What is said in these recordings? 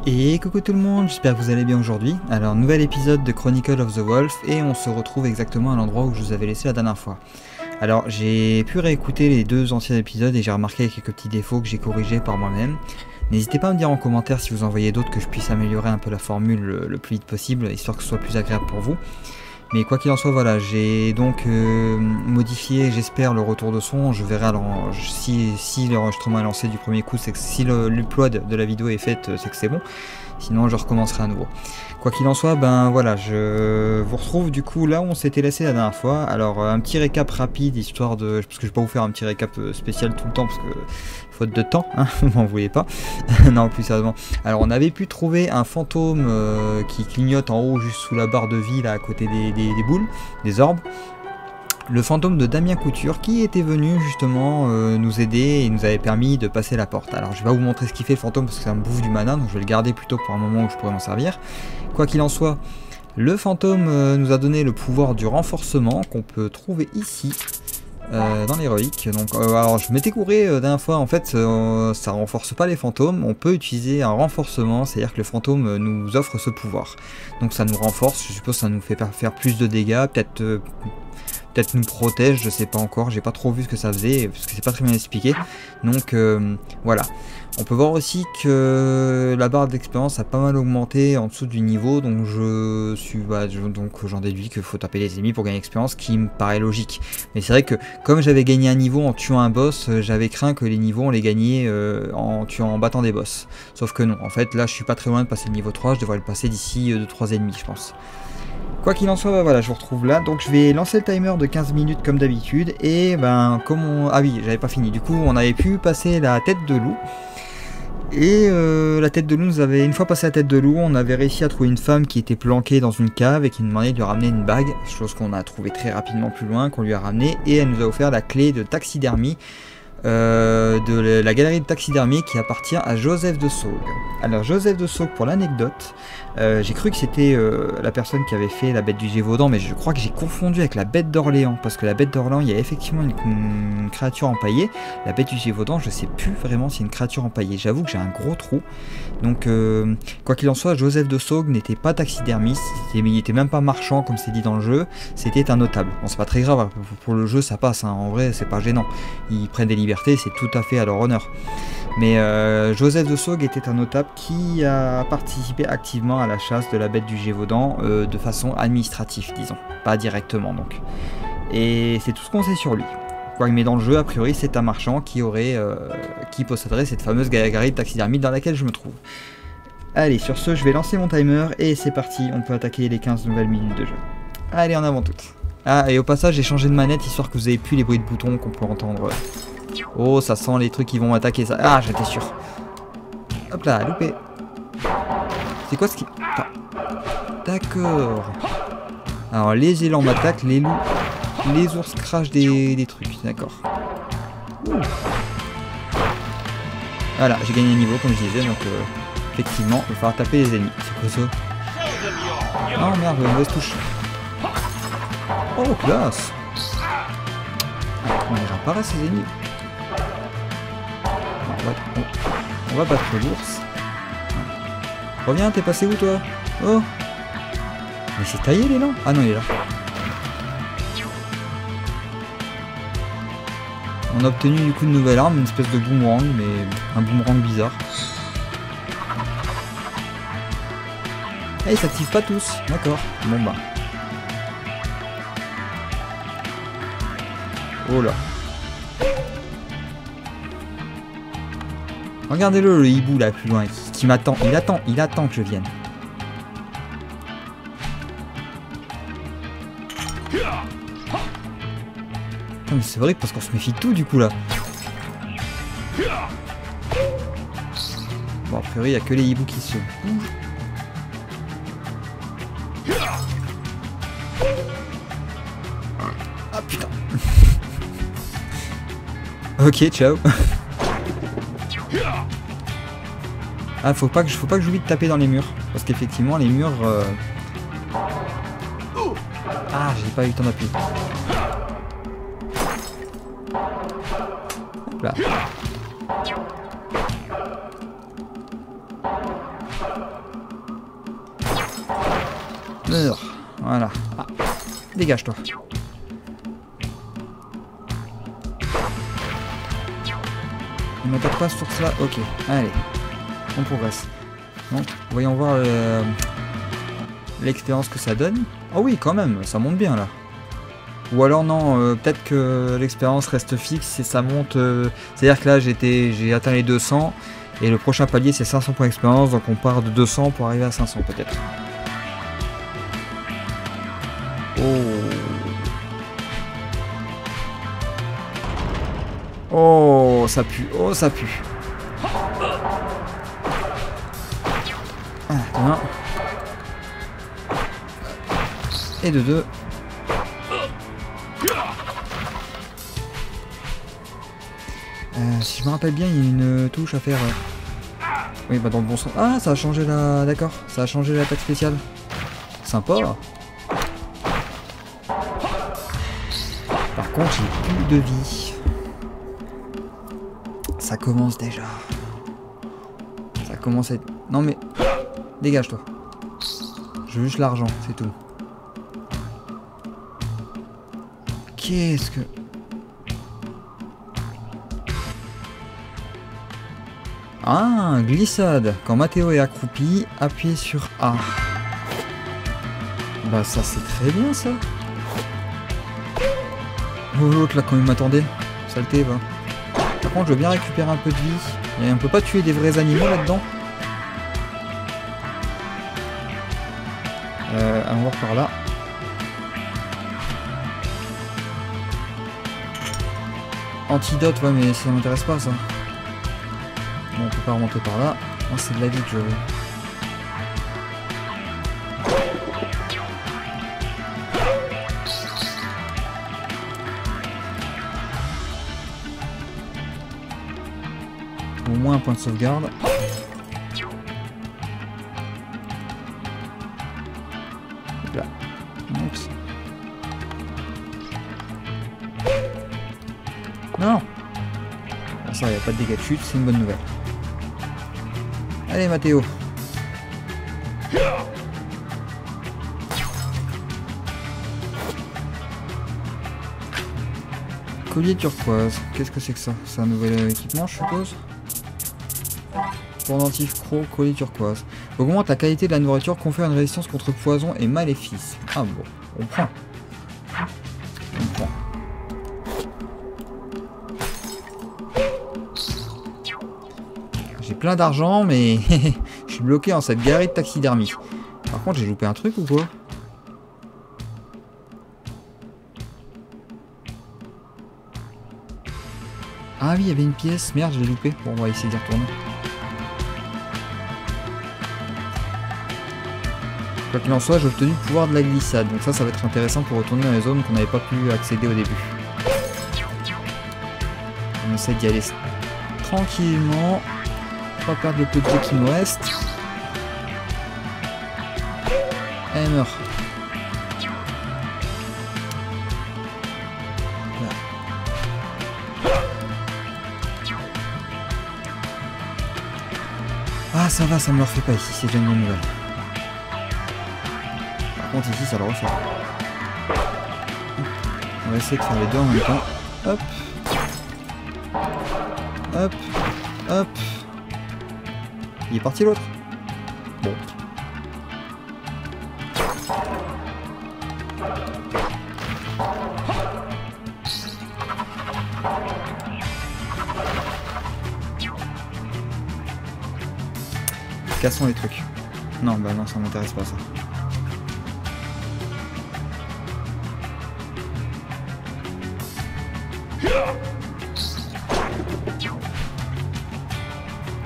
Et coucou tout le monde, j'espère que vous allez bien aujourd'hui. Alors, nouvel épisode de Chronicle of the Wolf et on se retrouve exactement à l'endroit où je vous avais laissé la dernière fois. Alors, j'ai pu réécouter les deux anciens épisodes et j'ai remarqué quelques petits défauts que j'ai corrigés par moi-même. N'hésitez pas à me dire en commentaire si vous en voyez d'autres que je puisse améliorer un peu la formule le plus vite possible, histoire que ce soit plus agréable pour vous. Mais quoi qu'il en soit, voilà, j'ai donc modifié, j'espère, le retour de son. Je verrai alors si l'enregistrement est lancé du premier coup, c'est que si l'upload de la vidéo est faite, c'est que c'est bon. Sinon, je recommencerai à nouveau. Quoi qu'il en soit, ben voilà, je vous retrouve du coup là où on s'était laissé la dernière fois. Alors, un petit récap rapide, histoire de... Parce que je vais pas vous faire un petit récap spécial tout le temps, parce que... faute de temps, hein, vous m'en voulez pas. Non, plus sérieusement. Alors, on avait pu trouver un fantôme qui clignote en haut, juste sous la barre de vie, là, à côté des boules, des orbes. Le fantôme de Damien Couture qui était venu justement nous aider et nous avait permis de passer la porte. Alors je vais pas vous montrer ce qu'il fait le fantôme parce que ça me bouffe du mana, donc je vais le garder plutôt pour un moment où je pourrais m'en servir. Quoi qu'il en soit, le fantôme nous a donné le pouvoir du renforcement qu'on peut trouver ici. Dans les reliques. Donc, alors je m'étais couré la dernière fois, en fait ça renforce pas les fantômes, on peut utiliser un renforcement, c'est-à-dire que le fantôme nous offre ce pouvoir. Donc ça nous renforce, je suppose que ça nous fait faire plus de dégâts, peut-être nous protège, je sais pas encore, j'ai pas trop vu ce que ça faisait, parce que c'est pas très bien expliqué. Donc voilà. On peut voir aussi que la barre d'expérience a pas mal augmenté en dessous du niveau, donc j'en déduis qu'il faut taper les ennemis pour gagner l'expérience, qui me paraît logique. Mais c'est vrai que comme j'avais gagné un niveau en tuant un boss, j'avais craint que les niveaux on les gagnait en battant des boss. Sauf que non, en fait là je suis pas très loin de passer le niveau 3, je devrais le passer d'ici 2-3 ennemis je pense. Quoi qu'il en soit, bah voilà, je vous retrouve là, donc je vais lancer le timer de 15 minutes comme d'habitude, et ben comme on... Ah oui, j'avais pas fini, du coup on avait pu passer la tête de loup, et la tête de loup, une fois passé la tête de loup, on avait réussi à trouver une femme qui était planquée dans une cave et qui nous demandait de lui ramener une bague, chose qu'on a trouvé très rapidement plus loin, qu'on lui a ramené, et elle nous a offert la clé de taxidermie, de la galerie de taxidermie qui appartient à Joseph de Saugue. Alors Joseph de Saugue, pour l'anecdote, j'ai cru que c'était la personne qui avait fait la bête du Gévaudan, mais je crois que j'ai confondu avec la bête d'Orléans, parce que la bête d'Orléans, il y a effectivement une créature empaillée. La bête du Gévaudan, je sais plus vraiment si c'est une créature empaillée, j'avoue que j'ai un gros trou. Donc quoi qu'il en soit, Joseph de Saugue n'était pas taxidermiste, il était même pas marchand comme c'est dit dans le jeu, c'était un notable. Bon, c'est pas très grave, pour le jeu ça passe, hein. En vrai c'est pas gênant, ils prennent des libertés, c'est tout à fait à leur honneur. Mais Joseph de Saugue était un notable qui a participé activement à la chasse de la bête du Gévaudan de façon administrative, disons, pas directement donc. Et c'est tout ce qu'on sait sur lui. Mais dans le jeu, a priori, c'est un marchand qui posséderait cette fameuse galerie de taxidermie dans laquelle je me trouve. Allez, sur ce, je vais lancer mon timer et c'est parti, on peut attaquer les 15 nouvelles minutes de jeu. Allez, en avant toutes. Ah, et au passage, j'ai changé de manette histoire que vous ayez plus les bruits de boutons qu'on peut entendre. Oh, ça sent les trucs qui vont attaquer ça. Ah, j'étais sûr. Hop là, loupé. C'est quoi ce qui... D'accord. Alors, les élans m'attaquent, les loups... Les ours crachent des trucs, d'accord. Voilà, j'ai gagné un niveau, comme je disais, donc effectivement, il va falloir taper les ennemis. C'est quoi ça? Oh merde, mauvaise touche. Oh, classe. On réapparaît ces ennemis. On va battre l'ours. Reviens, t'es passé où toi? Oh. Mais c'est taillé l'élan? Ah non, il est là. On a obtenu du coup une nouvelle arme, une espèce de boomerang, mais un boomerang bizarre. Et ils s'activent pas tous, d'accord. Bon bah. Oh là. Regardez-le, le hibou là plus loin, qui m'attend. Il attend que je vienne. C'est vrai que parce qu'on se méfie de tout du coup là. Bon, a priori il n'y a que les hiboux qui se bougent. Ah putain. Ok, ciao. Ah, faut pas que j'oublie de taper dans les murs. Parce qu'effectivement les murs... Ah, j'ai pas eu le temps d'appuyer. Là. Meurs. Voilà. Ah. Dégage-toi. Il m'attaque pas sur cela. Ok. Allez. On progresse. Donc, voyons voir l'expérience que ça donne. Oh oui, quand même. Ça monte bien, là. Ou alors non, peut-être que l'expérience reste fixe et ça monte. C'est-à-dire que là, j'ai atteint les 200. Et le prochain palier, c'est 500 points d'expérience. Donc on part de 200 pour arriver à 500, peut-être. Oh, ça pue. Oh, ça pue. Ah, de 1. Et de 2. Si je me rappelle bien, il y a une touche à faire. Oui, bah dans le bon sens. Ah, ça a changé la... D'accord, ça a changé l'attaque spéciale. Sympa. Par contre, j'ai plus de vie. Ça commence déjà. Ça commence à être... Non mais... Dégage-toi. Je veux juste l'argent, c'est tout. Qu'est-ce que... Ah, glissade. Quand Mathéo est accroupi, appuyez sur A. Bah ça c'est très bien ça. Oh l'autre là quand il m'attendait. Saleté va. Par contre je veux bien récupérer un peu de vie. Et on peut pas tuer des vrais animaux là-dedans. Allons voir par là. Antidote, ouais mais ça m'intéresse pas ça. Bon, on peut pas remonter par là. Moi c'est de la vie que je veux. Au moins un point de sauvegarde. Là. Oups. Non. Ça, il n'y a pas de dégâts de chute, c'est une bonne nouvelle. Allez Mathéo. Collier turquoise. Qu'est-ce que c'est que ça? C'est un nouvel équipement, je suppose. Pendentif croc, collier turquoise. Augmente la qualité de la nourriture, confère une résistance contre poison et maléfices. Ah bon, on prend. On prend. J'ai plein d'argent, mais je suis bloqué en cette galerie de taxidermie. Par contre, j'ai loupé un truc ou quoi? Ah oui, il y avait une pièce. Merde, je l'ai loupé. Bon, on va essayer d'y retourner. Quoi qu'il en soit, j'ai obtenu le pouvoir de la glissade. Donc ça va être intéressant pour retourner dans les zones qu'on n'avait pas pu accéder au début. On essaie d'y aller tranquillement. Pas perdre le peu de temps qui nous reste. Elle meurt. Là. Ah ça va, ça me le refait pas ici, c'est déjà une bonne nouvelle. Par contre ici ça le refait. On va essayer de faire les deux en même temps. Hop. Hop. Hop. Il est parti l'autre. Bon. Cassons les trucs. Non, bah non, ça m'intéresse pas ça.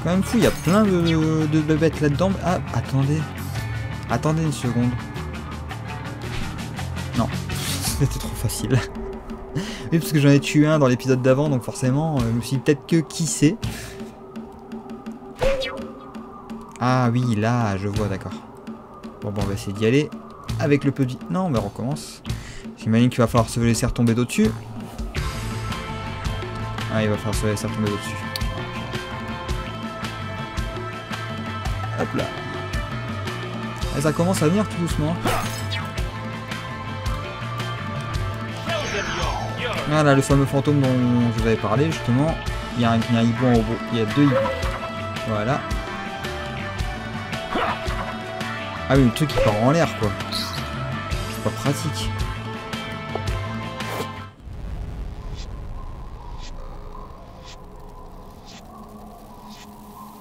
Quand même fou, il y a plein de bêtes là-dedans. Ah, attendez. Attendez une seconde. Non, c'était trop facile. Oui, parce que j'en ai tué un dans l'épisode d'avant, donc forcément, je me suis dit peut-être que qui sait. Ah oui, là, je vois, d'accord. Bon, on va essayer d'y aller. Avec le peu de vie. Non, mais on recommence. J'imagine qu'il va falloir se laisser retomber d'au-dessus. Ah, il va falloir se laisser retomber d'au-dessus. Hop là. Et ça commence à venir tout doucement. Voilà le fameux fantôme dont je vous avais parlé justement. Il y a un hibou en haut. Il y a 2 hiboux. Voilà. Ah oui, le truc il part en l'air quoi. C'est pas pratique.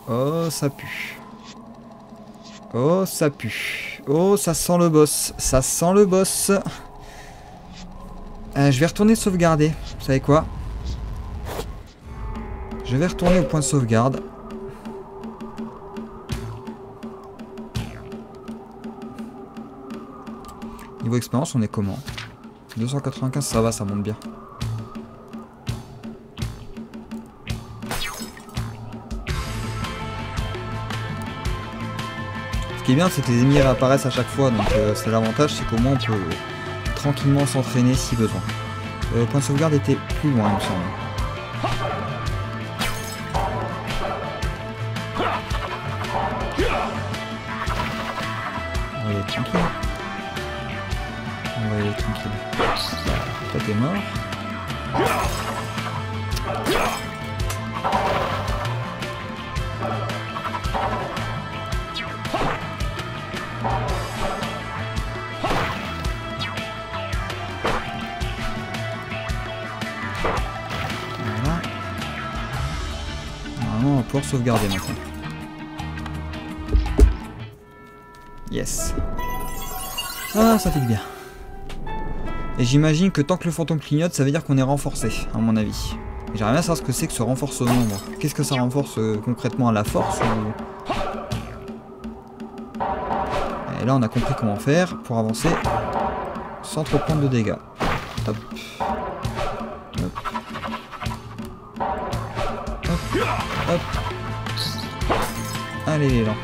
Oh, ça pue. Oh, ça pue. Oh, ça sent le boss. Ça sent le boss. Je vais retourner sauvegarder. Vous savez quoi? Je vais retourner au point de sauvegarde. Niveau expérience, on est comment? 295, ça va, ça monte bien. Ce qui est bien, c'est que les ennemis réapparaissent à chaque fois, donc c'est l'avantage, c'est qu'au moins on peut tranquillement s'entraîner si besoin. Le point de sauvegarde était plus loin, il me semble. On va y aller tranquille. On va y aller tranquille. Toi t'es mort. Voilà. Normalement on va pouvoir sauvegarder maintenant. Yes. Ah, ça fait du bien. Et j'imagine que tant que le fantôme clignote, ça veut dire qu'on est renforcé, à mon avis. J'aimerais bien savoir ce que c'est que ce renforcement, moi. Qu'est-ce que ça renforce concrètement à la force ou... Et là, on a compris comment faire pour avancer sans trop prendre de dégâts. Hop. Hop. Hop. Hop. Allez, l'élan.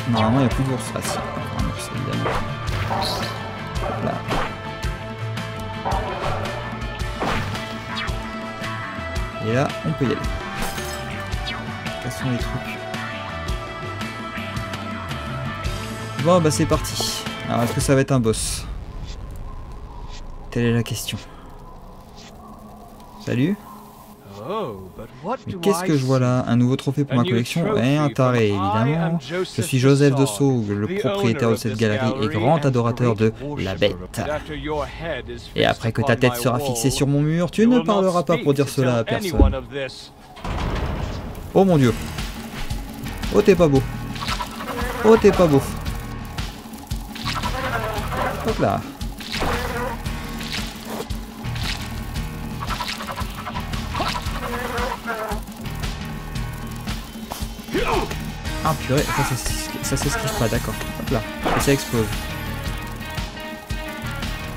Normalement, il n'y a plus d'ours. Ah si, encore un ours, évidemment. Là. Et là, on peut y aller. Cassons les trucs. Bon, bah c'est parti. Alors, est-ce que ça va être un boss? Telle est la question. Salut. Mais qu'est-ce que je vois là? Un nouveau trophée pour ma collection et un taré, évidemment. Je suis Joseph de Sceaux, le propriétaire de cette galerie et grand adorateur de la bête. Et après que ta tête sera fixée sur mon mur, tu ne parleras pas pour dire cela à personne. Oh mon dieu. Oh t'es pas beau. Oh t'es pas beau. Hop là. Ah purée, ça s'esquive pas, d'accord. Hop là, et ça explose.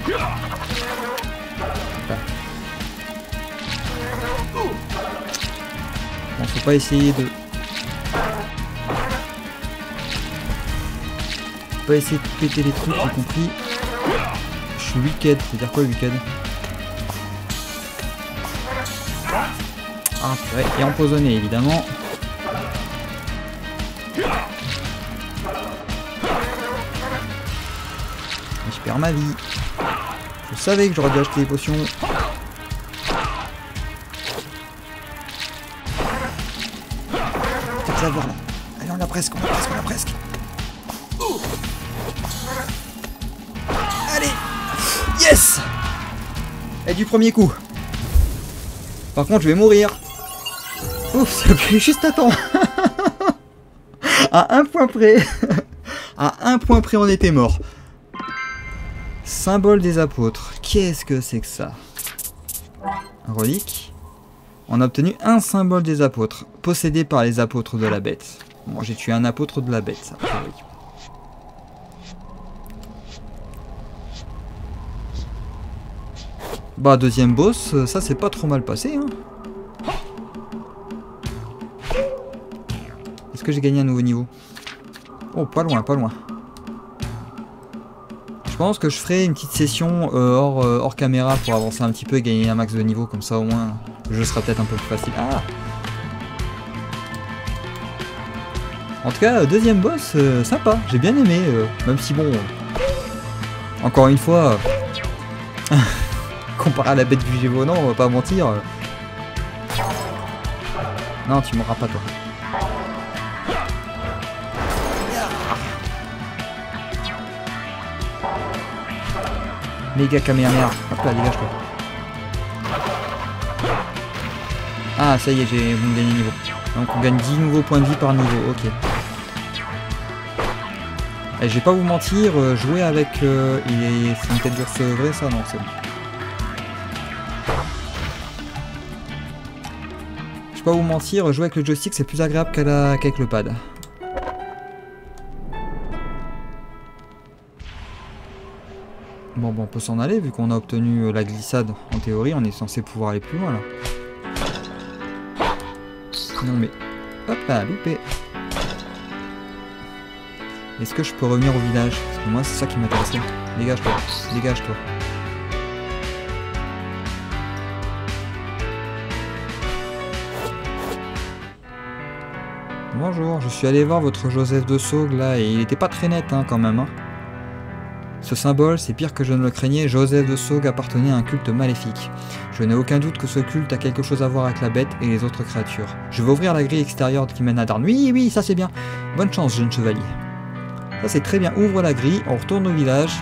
Hop là. Bon, faut pas essayer de... Faut pas essayer de péter les trucs, j'ai compris. Je suis wicked, c'est-à-dire quoi wicked? Ah purée, et empoisonné évidemment. Je perds ma vie. Je savais que j'aurais dû acheter des potions. Peut-être l'avoir là. Allez, on l'a presque, on l'a presque. Allez. Yes. Et du premier coup. Par contre, je vais mourir. Ouf, ça fait juste à temps. À un point près. À un point près, on était mort. Symbole des apôtres. Qu'est-ce que c'est que ça? Un relique. On a obtenu un symbole des apôtres, possédé par les apôtres de la bête. Bon, j'ai tué un apôtre de la bête, a priori. Bah, deuxième boss, ça c'est pas trop mal passé, hein. Est-ce que j'ai gagné un nouveau niveau? Oh, pas loin, pas loin. Je pense que je ferai une petite session hors caméra pour avancer un petit peu et gagner un max de niveau, comme ça au moins le jeu sera peut-être un peu plus facile. Ah, En tout cas, deuxième boss, sympa, j'ai bien aimé, même si bon... encore une fois, comparé à la bête du Gévaudan, on va pas mentir. Non, tu mourras pas toi. Méga Kamehameha. Hop là, dégage-toi. Ah, ça y est, j'ai gagné niveau. Donc on gagne 10 nouveaux points de vie par niveau, ok. Et je vais pas vous mentir, jouer avec... c'est une tête d'ours vrai ça? Non, c'est bon. Je vais pas vous mentir, jouer avec le joystick c'est plus agréable qu'avec le pad. Bon, on peut s'en aller vu qu'on a obtenu la glissade. En théorie, on est censé pouvoir aller plus loin là. Non mais... hop là, loupé. Est-ce que je peux revenir au village? Parce que moi c'est ça qui m'intéressait. Dégage-toi, dégage-toi. Bonjour, je suis allé voir votre Joseph de Saugue là et il était pas très net hein, quand même. Hein. Ce symbole, c'est pire que je ne le craignais, Joseph de Saugue appartenait à un culte maléfique. Je n'ai aucun doute que ce culte a quelque chose à voir avec la bête et les autres créatures. Je vais ouvrir la grille extérieure qui mène à Darn. Oui, oui, ça c'est bien. Bonne chance, jeune chevalier. Ça c'est très bien, ouvre la grille, on retourne au village.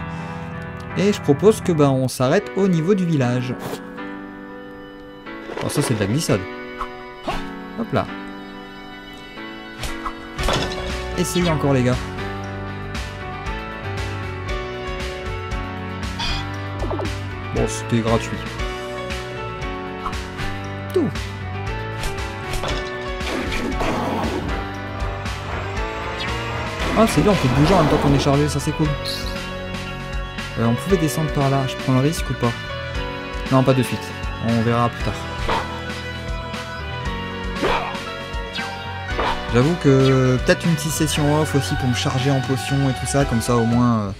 Et je propose que on s'arrête au niveau du village. Oh, ça c'est de la glissade. Hop là. Essayez encore les gars. Bon, c'était gratuit. Tout. Ah, c'est bien, on peut bouger en même temps qu'on est chargé, ça c'est cool. On pouvait descendre par là, je prends le risque ou pas? Non, pas de suite, on verra plus tard. J'avoue que peut-être une petite session off aussi pour me charger en potions et tout ça, comme ça au moins...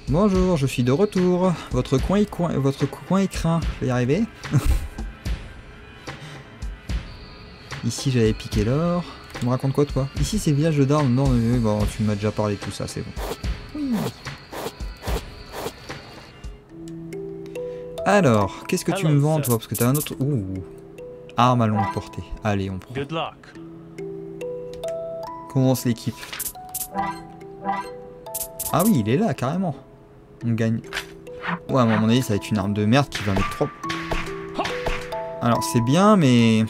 Bonjour, je suis de retour. Votre coin est craint. Je vais y arriver. Ici, j'avais piqué l'or. Tu me racontes quoi, toi? Ici, c'est le village de Darn. Non, bon, tu m'as déjà parlé de tout ça, c'est bon. Oui. Alors, qu'est-ce que tu me vends, toi? Parce que t'as un autre... Ouh. Arme à longue portée. Allez, on prend. Commence l'équipe. Ah oui, il est là, carrément. On gagne. Ouais, à un moment donné, ça va être une arme de merde qui va mettre trop. Alors, c'est bien, mais...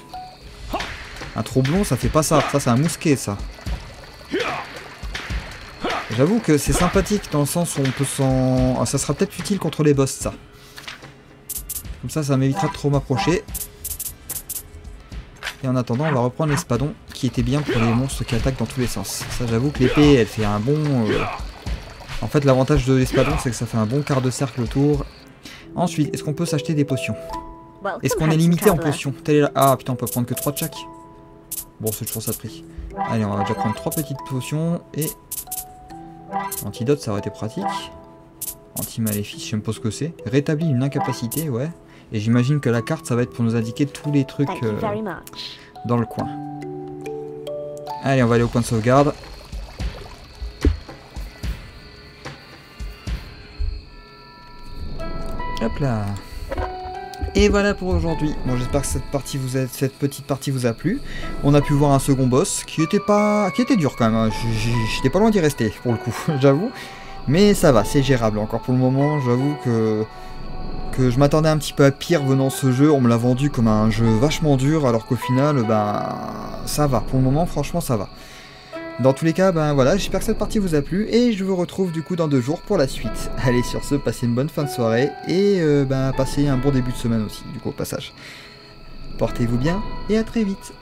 un troublon, ça fait pas ça. Ça, c'est un mousquet, ça. J'avoue que c'est sympathique dans le sens où on peut s'en... Ah, ça sera peut-être utile contre les boss, ça. Comme ça m'évitera de trop m'approcher. Et en attendant, on va reprendre l'espadon, qui était bien pour les monstres qui attaquent dans tous les sens. Ça, j'avoue que l'épée, elle fait un bon... En fait, l'avantage de l'espadon, c'est que ça fait un bon quart de cercle autour. Ensuite, est-ce qu'on peut s'acheter des potions? Est-ce qu'on est limité en potions? Ah putain, on peut prendre que 3 de chaque. Bon, c'est toujours ça de prix. Allez, on va déjà prendre 3 petites potions et... Antidote, ça aurait été pratique. Anti-maléfice, je sais même pas ce que c'est. Rétablit une incapacité, ouais. Et j'imagine que la carte, ça va être pour nous indiquer tous les trucs dans le coin. Allez, on va aller au point de sauvegarde. Hop là. Et voilà pour aujourd'hui. Bon, j'espère que cette petite partie vous a plu. On a pu voir un second boss qui était dur quand même. J'étais pas loin d'y rester pour le coup, j'avoue. Mais ça va, c'est gérable encore pour le moment. J'avoue que je m'attendais un petit peu à pire venant ce jeu. On me l'a vendu comme un jeu vachement dur, alors qu'au final, ça va. Pour le moment, franchement, ça va. Dans tous les cas, voilà, j'espère que cette partie vous a plu et je vous retrouve du coup dans 2 jours pour la suite. Allez, sur ce, passez une bonne fin de soirée et passez un bon début de semaine aussi, du coup, au passage. Portez-vous bien et à très vite.